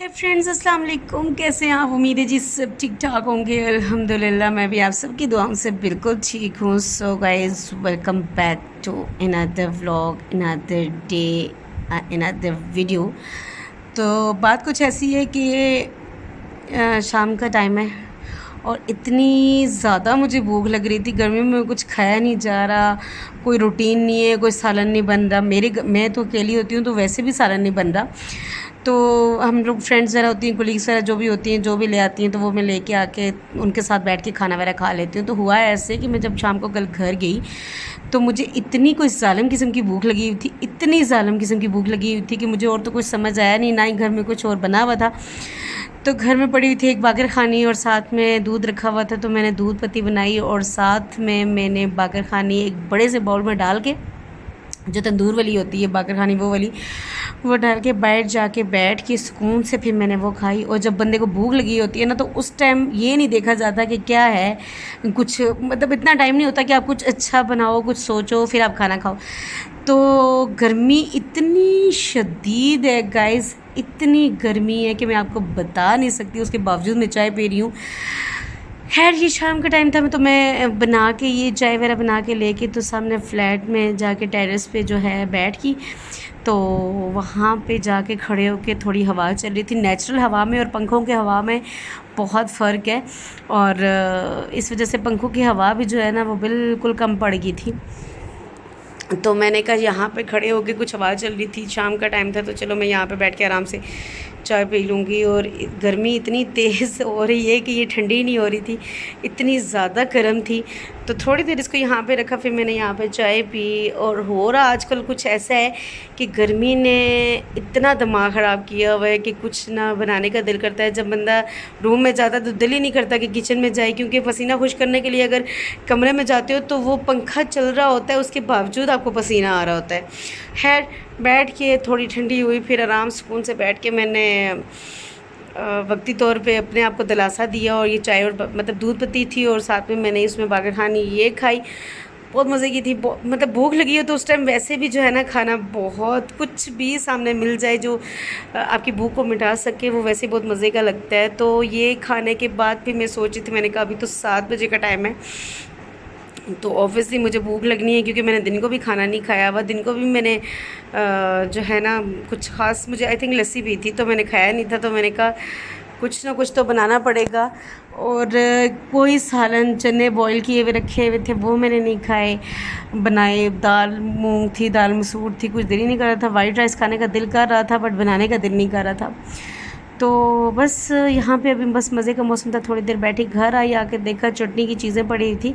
हे friends, अस्सलाम वालेकुम। कैसे हैं आप? उम्मीद है जी सब ठीक ठाक होंगे। अल्हम्दुलिल्लाह मैं भी आप सबकी दुआओं से बिल्कुल ठीक हूँ। So guys, welcome back to another vlog, another day, another video. तो बात कुछ ऐसी है कि शाम का टाइम है और इतनी ज़्यादा मुझे भूख लग रही थी। गर्मियों में कुछ खाया नहीं जा रहा, कोई रूटीन नहीं है, कोई सालन नहीं बन रहा। मैं तो अकेली होती हूँ तो वैसे भी सालन नहीं बन रहा। तो हम लोग फ्रेंड्स वगैरह होती हैं, कोलीग्स वगैरह जो भी होती हैं, जो भी ले आती हैं, तो वो मैं लेके आके उनके साथ बैठ के खाना वगैरह खा लेती हूँ। तो हुआ ऐसे कि मैं जब शाम को कल घर गई तो मुझे इतनी कोई ज़ालिम किस्म की भूख लगी हुई थी, इतनी ज़ालिम किस्म की भूख लगी हुई थी कि मुझे और तो कुछ समझ आया नहीं, ना ही घर में कुछ और बना हुआ था। तो घर में पड़ी हुई थी एक बागर खानी और साथ में दूध रखा हुआ था, तो मैंने दूध पत्ती बनाई और साथ में मैंने बागर खानी एक बड़े से बाउल में डाल के, जो तंदूर वाली होती है बागर खानी वो वाली, वो डाल के बैठ के सुकून से फिर मैंने वो खाई। और जब बंदे को भूख लगी होती है ना, तो उस टाइम ये नहीं देखा जाता कि क्या है, कुछ मतलब इतना टाइम नहीं होता कि आप कुछ अच्छा बनाओ, कुछ सोचो, फिर आप खाना खाओ। तो गर्मी इतनी शदीद है गाइस, इतनी गर्मी है कि मैं आपको बता नहीं सकती। उसके बावजूद मैं चाय पी रही हूँ। खैर, ये शाम का टाइम था, तो मैं बना के ये चाय वगैरह बना के लेके तो सामने फ़्लैट में जाके टेरेस पे जो है बैठ की। तो वहाँ पे जाके खड़े होके थोड़ी हवा चल रही थी। नेचुरल हवा में और पंखों के हवा में बहुत फ़र्क है, और इस वजह से पंखों की हवा भी जो है ना वो बिल्कुल कम पड़ गई थी। तो मैंने कहा यहाँ पे खड़े होके कुछ हवा चल रही थी, शाम का टाइम था, तो चलो मैं यहाँ पे बैठ के आराम से चाय पी लूँगी। और गर्मी इतनी तेज़ हो रही है कि ये ठंडी नहीं हो रही थी, इतनी ज़्यादा गर्म थी। तो थोड़ी देर इसको यहाँ पे रखा, फिर मैंने यहाँ पे चाय पी। और हो रहा आजकल कुछ ऐसा है कि गर्मी ने इतना दिमाग ख़राब किया हुआ है कि कुछ ना बनाने का दिल करता है। जब बंदा रूम में जाता है तो दिल ही नहीं करता कि किचन में जाए, क्योंकि पसीना खुश करने के लिए अगर कमरे में जाते हो तो वो पंखा चल रहा होता है, उसके बावजूद आपको पसीना आ रहा होता है। खैर, बैठ के थोड़ी ठंडी हुई, फिर आराम सुकून से बैठ के मैंने वक्ती तौर पे अपने आप को दिलासा दिया। और ये चाय और मतलब दूध पत्ती थी और साथ में मैंने इसमें बागर खानी ये खाई। बहुत मज़े की थी। मतलब भूख लगी हो तो उस टाइम वैसे भी जो है ना, खाना बहुत कुछ भी सामने मिल जाए जो आपकी भूख को मिटा सके, वो वैसे बहुत मज़े का लगता है। तो ये खाने के बाद फिर मैं सोची थी, मैंने कहा अभी तो 7 बजे का टाइम है, तो ऑब्वियसली मुझे भूख लगनी है, क्योंकि मैंने दिन को भी खाना नहीं खाया हुआ। दिन को भी मैंने जो है ना कुछ ख़ास, मुझे आई थिंक लस्सी पी थी, तो मैंने खाया नहीं था। तो मैंने कहा कुछ ना कुछ तो बनाना पड़ेगा। और कोई सालन, चने बॉईल किए हुए रखे हुए थे, वो मैंने नहीं खाए, बनाए। दाल मूंग थी, दाल मसूर थी, कुछ दिल ही नहीं कर रहा था। वाइट राइस खाने का दिल कर रहा था बट बनाने का दिल नहीं कर रहा था। तो बस यहाँ पे अभी बस मज़े का मौसम था, थोड़ी देर बैठी, घर आई, आके देखा चटनी की चीज़ें पड़ी हुई थी।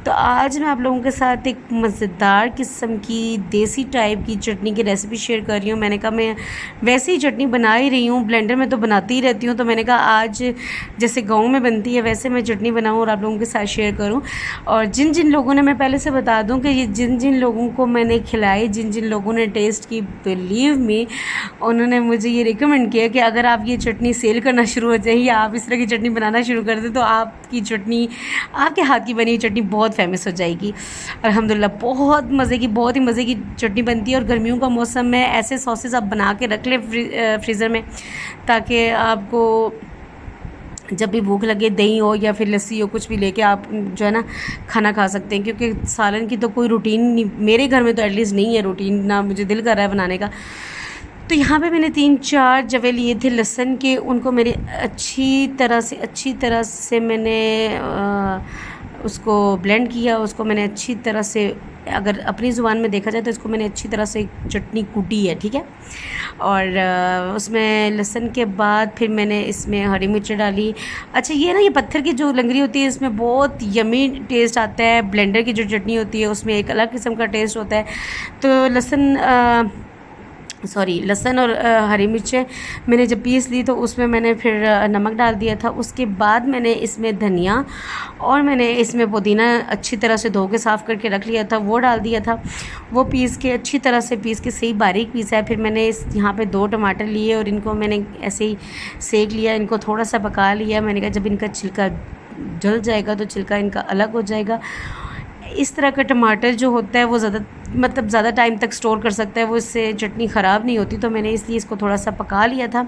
तो आज मैं आप लोगों के साथ एक मज़ेदार किस्म की देसी टाइप की चटनी की रेसिपी शेयर कर रही हूँ। मैंने कहा मैं वैसे ही चटनी बना ही रही हूँ, ब्लेंडर में तो बनाती ही रहती हूँ, तो मैंने कहा आज जैसे गाँव में बनती है वैसे मैं चटनी बनाऊँ और आप लोगों के साथ शेयर करूँ। और जिन जिन लोगों ने, मैं पहले से बता दूँ कि ये जिन जिन लोगों को मैंने खिलाई, जिन जिन लोगों ने टेस्ट की, बिलीव मी, उन्होंने मुझे ये रिकमेंड किया कि अगर आप ये चटनी सेल करना शुरू हो जाए या आप इस तरह की चटनी बनाना शुरू कर दें तो आपकी चटनी, आपके हाथ की बनी हुई चटनी बहुत फेमस हो जाएगी। अल्हम्दुलिल्लाह बहुत मज़े की, बहुत ही मज़े की चटनी बनती है। और गर्मियों का मौसम में ऐसे सॉसेस आप बना के रख लें फ्रीज़र में, ताकि आपको जब भी भूख लगे, दही हो या फिर लस्सी हो, कुछ भी लेके आप जो है ना खाना खा सकते हैं। क्योंकि सालन की तो कोई रूटीन नहीं, मेरे घर में तो एटलीस्ट नहीं है रूटीन, ना मुझे दिल कर रहा है बनाने का। तो यहाँ पे मैंने 3-4 जवे लिए थे लहसुन के, उनको मेरे अच्छी तरह से मैंने उसको ब्लेंड किया। उसको मैंने अच्छी तरह से, अगर अपनी ज़ुबान में देखा जाए तो इसको मैंने अच्छी तरह से चटनी कूटी है, ठीक है। और उसमें लहसुन के बाद फिर मैंने इसमें हरी मिर्च डाली। अच्छा, ये ना, ये पत्थर की जो लंगरी होती है, इसमें बहुत यमी टेस्ट आता है। ब्लेंडर की जो चटनी होती है उसमें एक अलग किस्म का टेस्ट होता है। तो लहसुन और हरी मिर्चें मैंने जब पीस ली तो उसमें मैंने फिर नमक डाल दिया था। उसके बाद मैंने इसमें धनिया और मैंने इसमें पुदीना अच्छी तरह से धो के साफ़ करके रख लिया था, वो डाल दिया था। वो पीस के अच्छी तरह से सही बारीक पीसा है। फिर मैंने यहाँ पे 2 टमाटर लिए और इनको मैंने ऐसे ही सेक लिया, इनको थोड़ा सा पका लिया। मैंने कहा जब इनका छिलका जल जाएगा तो छिलका इनका अलग हो जाएगा। इस तरह का टमाटर जो होता है वो ज़्यादा मतलब ज़्यादा टाइम तक स्टोर कर सकता है, वो इससे चटनी ख़राब नहीं होती। तो मैंने इसलिए इसको थोड़ा सा पका लिया था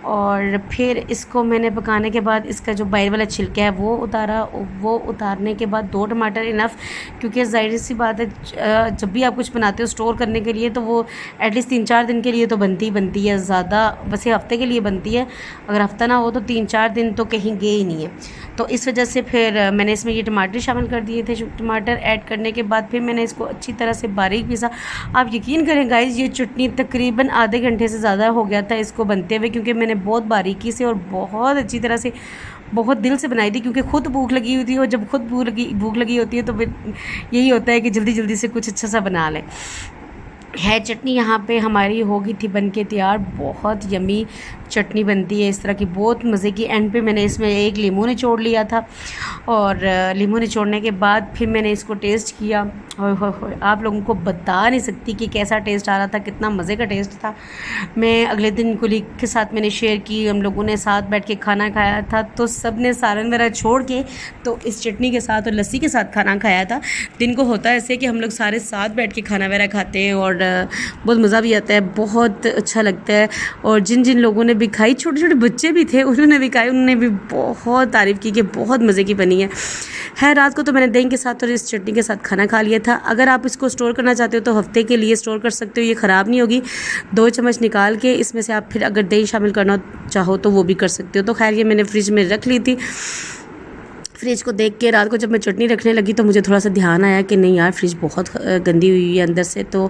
और फिर इसको मैंने पकाने के बाद इसका जो बाहर वाला छिलका है वो उतारा। वो उतारने के बाद 2 टमाटर इनफ, क्योंकि ज़ाहिर सी बात है जब भी आप कुछ बनाते हो स्टोर करने के लिए तो वो एटलीस्ट 3-4 दिन के लिए तो बनती है। ज़्यादा वैसे हफ़्ते के लिए बनती है, अगर हफ़्ता ना हो तो 3-4 दिन तो कहीं गए ही नहीं है। तो इस वजह से फिर मैंने इसमें ये टमाटर शामिल कर दिए थे। टमाटर ऐड करने के बाद फिर मैंने इसको अच्छी तरह से बारीक पीसा। आप यकीन करें गाइस, ये चटनी तकरीबन आधे घंटे से ज़्यादा हो गया था इसको बनते हुए, क्योंकि मैंने बहुत बारीकी से और बहुत अच्छी तरह से बहुत दिल से बनाई थी, क्योंकि ख़ुद भूख लगी हुई थी। और जब खुद भूख लगी होती है तो फिर यही होता है कि जल्दी जल्दी से कुछ अच्छा सा बना लें। है चटनी यहाँ पे हमारी हो गई थी बन के तैयार। बहुत यमी चटनी बनती है इस तरह की, बहुत मज़े की। एंड पे मैंने इसमें एक लीमू निचोड़ लिया था और लीमू निचोड़ने के बाद फिर मैंने इसको टेस्ट किया। हो आप लोगों को बता नहीं सकती कि कैसा टेस्ट आ रहा था, कितना मज़े का टेस्ट था। मैं अगले दिन कुलीग के साथ मैंने शेयर की, हम लोगों ने साथ बैठ के खाना खाया था। तो सब ने सालन वगैरह छोड़ के तो इस चटनी के साथ और लस्सी के साथ खाना खाया था। दिन को होता है ऐसे कि हम लोग सारे साथ बैठ के खाना वगैरह खाते हैं और बहुत मज़ा भी आता है, बहुत अच्छा लगता है। और जिन जिन लोगों ने भी खाई, छोटे छोटे बच्चे भी थे, उन्होंने भी खाई, उन्होंने भी बहुत तारीफ़ की कि बहुत मज़े की बनी है। रात को तो मैंने दही के साथ और इस चटनी के साथ खाना खा लिया था। अगर आप इसको स्टोर करना चाहते हो तो हफ्ते के लिए स्टोर कर सकते हो, ये ख़राब नहीं होगी। 2 चम्मच निकाल के इसमें से आप फिर अगर दही शामिल करना चाहो तो वो भी कर सकते हो। तो खैर ये मैंने फ्रिज में रख ली थी। फ्रिज को देख के रात को जब मैं चटनी रखने लगी तो मुझे थोड़ा सा ध्यान आया कि नहीं यार, फ्रिज बहुत गंदी हुई है अंदर से। तो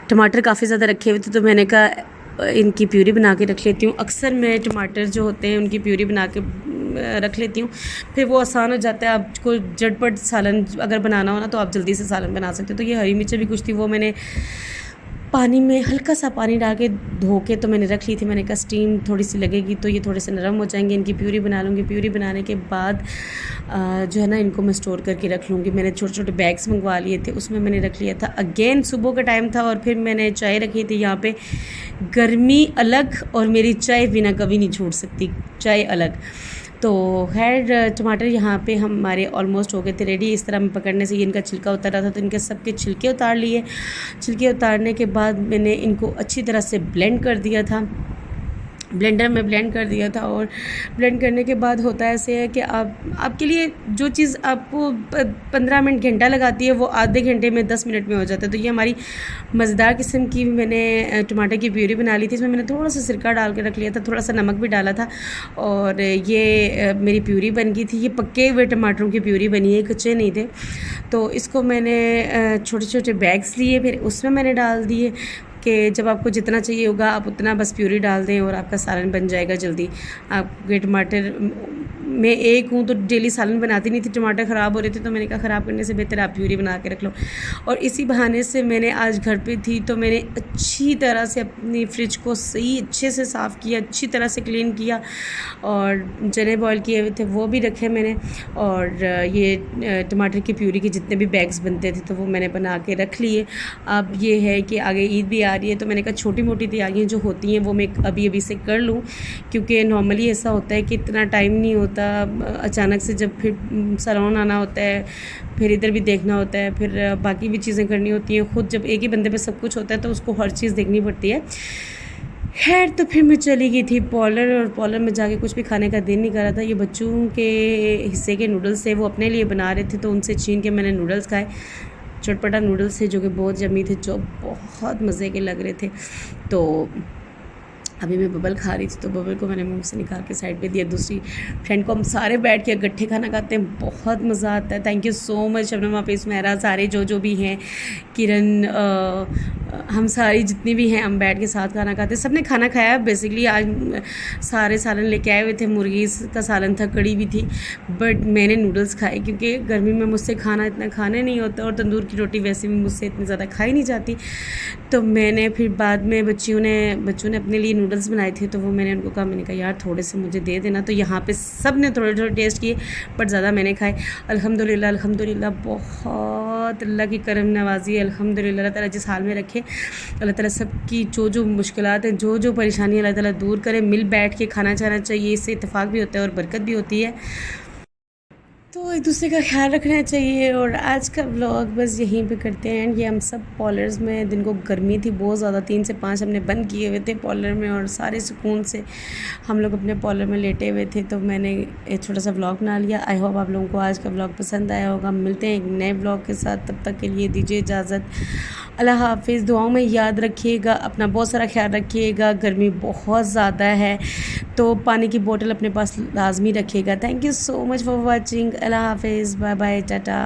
टमाटर काफ़ी ज़्यादा रखे हुए थे, तो मैंने कहा इनकी प्यूरी बना के रख लेती हूँ। अक्सर मैं टमाटर जो होते हैं उनकी प्यूरी बना के रख लेती हूँ, फिर वो आसान हो जाता है। आपको झटपट सालन अगर बनाना हो ना तो आप जल्दी से सालन बना सकते हो। तो ये हरी मिर्चें भी कुछ थी, वो मैंने पानी में हल्का सा पानी डाल के धो के तो मैंने रख ली थी। मैंने कहा स्टीम थोड़ी सी लगेगी तो ये थोड़े से नरम हो जाएंगे। इनकी प्यूरी बना लूँगी। प्यूरी बनाने के बाद जो है ना इनको मैं स्टोर करके रख लूँगी। मैंने छोटे छोटे बैग्स मंगवा लिए थे, उसमें मैंने रख लिया था। अगेन सुबह का टाइम था और फिर मैंने चाय रखी थी यहाँ पे। गर्मी अलग और मेरी चाय बिना कभी नहीं छूट सकती, चाय अलग। तो खैर टमाटर यहाँ पे हमारे ऑलमोस्ट हो गए थे रेडी। इस तरह में पकड़ने से ये इनका छिलका उतर रहा था, तो इनके सबके छिलके उतार लिए। छिलके उतारने के बाद मैंने इनको अच्छी तरह से ब्लेंड कर दिया था, ब्लेंडर में ब्लेंड कर दिया था। और ब्लेंड करने के बाद होता ऐसे है कि आपके लिए जो चीज़ आपको 15 मिनट घंटा लगाती है वो आधे घंटे में 10 मिनट में हो जाता है। तो ये हमारी मज़ेदार किस्म की मैंने टमाटर की प्यूरी बना ली थी। इसमें मैंने थोड़ा सा सिरका डाल के रख लिया था, थोड़ा सा नमक भी डाला था और ये मेरी प्यूरी बन गई थी। ये पके हुए टमाटरों की प्यूरी बनी है, कच्चे नहीं थे। तो इसको मैंने छोटे छोटे बैग्स लिए, फिर उसमें मैंने डाल दिए कि जब आपको जितना चाहिए होगा आप उतना बस प्यूरी डाल दें और आपका सालन बन जाएगा जल्दी। आपके टमाटर मैं एक हूँ तो डेली सालन बनाती नहीं थी, टमाटर ख़राब हो रहे थे, तो मैंने कहा ख़राब करने से बेहतर आप प्यूरी बना के रख लो। और इसी बहाने से मैंने आज घर पे थी तो मैंने अच्छी तरह से अपनी फ्रिज को सही अच्छे से साफ़ किया, अच्छी तरह से क्लीन किया और चने बॉयल किए हुए थे वो भी रखे मैंने। और ये टमाटर की प्यूरी के जितने भी बैग्स बनते थे तो वो मैंने बना के रख लिए। अब ये है कि आगे ईद भी आ रही है, तो मैंने कहा छोटी मोटी तैयारियाँ जो होती हैं वो मैं अभी से कर लूँ, क्योंकि नॉर्मली ऐसा होता है कि इतना टाइम नहीं होता। अचानक से जब फिर सैलून आना होता है, फिर इधर भी देखना होता है, फिर बाकी भी चीज़ें करनी होती हैं। ख़ुद जब एक ही बंदे पे सब कुछ होता है तो उसको हर चीज़ देखनी पड़ती है। खैर तो फिर मैं चली गई थी पॉलर, और पॉलर में जाके कुछ भी खाने का दिन नहीं कर रहा था। ये बच्चों के हिस्से के नूडल्स थे, वो अपने लिए बना रहे थे, तो उनसे छीन के मैंने नूडल्स खाए। चटपटा नूडल्स थे जो कि बहुत यम्मी थे, जो बहुत मज़े के लग रहे थे। तो अभी मैं बबल खा रही थी तो बबल को मैंने मुंह से निकाल के साइड पे दिया। दूसरी फ्रेंड को हम सारे बैठ के इकट्ठे खाना खाते हैं, बहुत मज़ा आता है। Thank you so much Shabnam, आप इसमें सारे जो भी हैं, किरण, हम सारी जितनी भी हैं हम बैठ के साथ खाना खाते हैं। सब ने खाना खाया। बेसिकली आज सारे सालन लेके आए हुए थे, मुर्गी का सालन था, कड़ी भी थी, बट मैंने नूडल्स खाए क्योंकि गर्मी में मुझसे खाना इतना खाने नहीं होता और तंदूर की रोटी वैसे भी मुझसे इतनी ज़्यादा खाई नहीं जाती। तो मैंने फिर बाद में बच्चों ने अपने लिए नूडल्स बनाए थे, तो वो मैंने उनको कहा, मैंने कहा यार थोड़े से मुझे दे देना। तो यहाँ पे सब ने थोड़े थोड़े टेस्ट किए, बट ज़्यादा मैंने खाए। अल्हम्दुलिल्लाह अल्हम्दुलिल्लाह, बहुत अल्लाह की करम नवाजी है। अल्हम्दुलिल्लाह, अल्लाह ताला जिस हाल में रखे, अल्लाह ताला सबकी जो मुश्किलात हैं, जो परेशानी अल्लाह ताला दूर करे। मिल बैठ के खाना चाहना चाहिए, इससे इत्तेफाक भी होता है और बरकत भी होती है। तो एक दूसरे का ख्याल रखना चाहिए। और आज का व्लॉग बस यहीं पे करते हैं। ये हम सब पॉलर्स में, दिन को गर्मी थी बहुत ज़्यादा, 3 से 5 हमने बंद किए हुए थे पॉलर में, और सारे सुकून से हम लोग अपने पॉलर में लेटे हुए थे। तो मैंने एक छोटा सा व्लॉग बना लिया। आई होप आप लोगों को आज का व्लॉग पसंद आया होगा। मिलते हैं एक नए व्लॉग के साथ, तब तक के लिए दीजिए इजाज़त। अल्लाह हाफिज़। दुआओं में याद रखिएगा, अपना बहुत सारा ख्याल रखिएगा। गर्मी बहुत ज़्यादा है, तो पानी की बोतल अपने पास लाजमी रखिएगा। Thank you so much for watching. अल्लाह हाफिज़, बाय बाय, टाटा।